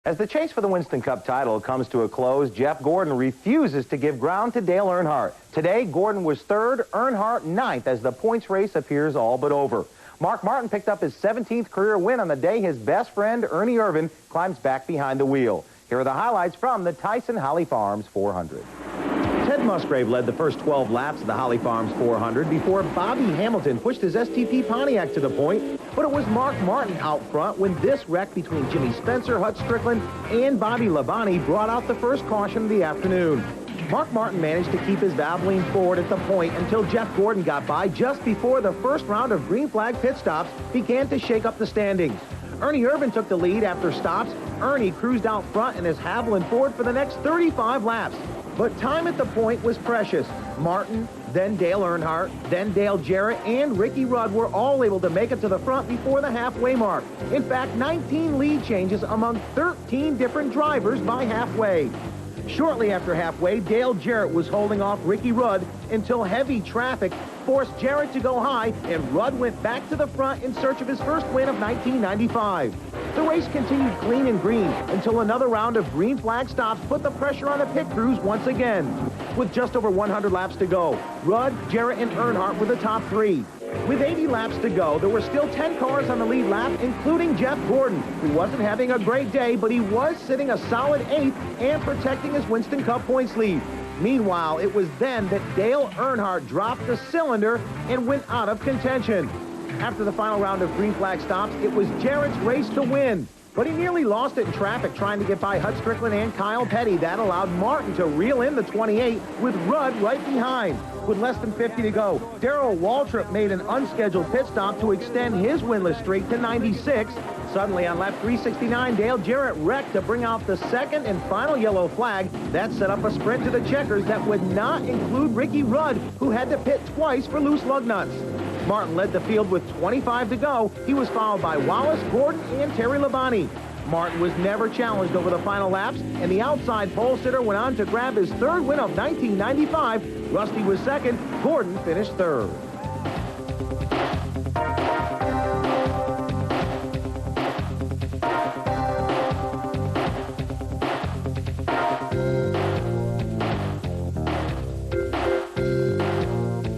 As the chase for the Winston Cup title comes to a close, Jeff Gordon refuses to give ground to Dale Earnhardt. Today, Gordon was third, Earnhardt ninth, as the points race appears all but over. Mark Martin picked up his 17th career win on the day his best friend, Ernie Irvan, climbs back behind the wheel. Here are the highlights from the Tyson HollyFarms 400. Ted Musgrave led the first 12 laps of the HollyFarms 400 before Bobby Hamilton pushed his STP Pontiac to the point, but it was Mark Martin out front when this wreck between Jimmy Spencer, Hut Strickland, and Bobby Labonte brought out the first caution of the afternoon. Mark Martin managed to keep his Valvoline forward at the point until Jeff Gordon got by just before the first round of green flag pit stops began to shake up the standings. Ernie Irvan took the lead after stops. Ernie cruised out front in his Haviland Ford for the next 35 laps. But time at the point was precious. Martin, then Dale Earnhardt, then Dale Jarrett, and Ricky Rudd were all able to make it to the front before the halfway mark. In fact, 19 lead changes among 13 different drivers by halfway. Shortly after halfway, Dale Jarrett was holding off Ricky Rudd until heavy traffic forced Jarrett to go high, and Rudd went back to the front in search of his first win of 1995. The race continued clean and green until another round of green flag stops put the pressure on the pit crews once again. With just over 100 laps to go, Rudd, Jarrett, and Earnhardt were the top three. With 80 laps to go, there were still 10 cars on the lead lap, including Jeff Gordon, who wasn't having a great day, but he was sitting a solid 8th and protecting his Winston Cup points lead. Meanwhile, it was then that Dale Earnhardt dropped the cylinder and went out of contention. After the final round of green flag stops, it was Jarrett's race to win. But he nearly lost it in traffic trying to get by Hut Strickland and Kyle Petty. That allowed Martin to reel in the 28 with Rudd right behind. With less than 50 to go, Darrell Waltrip made an unscheduled pit stop to extend his winless streak to 96. Suddenly on lap 369, Dale Jarrett wrecked to bring out the second and final yellow flag. That set up a sprint to the checkers that would not include Ricky Rudd, who had to pit twice for loose lug nuts. Martin led the field with 25 to go. He was followed by Wallace, Gordon, and Terry Labonte. Martin was never challenged over the final laps, and the outside pole sitter went on to grab his third win of 1995. Rusty was second. Gordon finished third.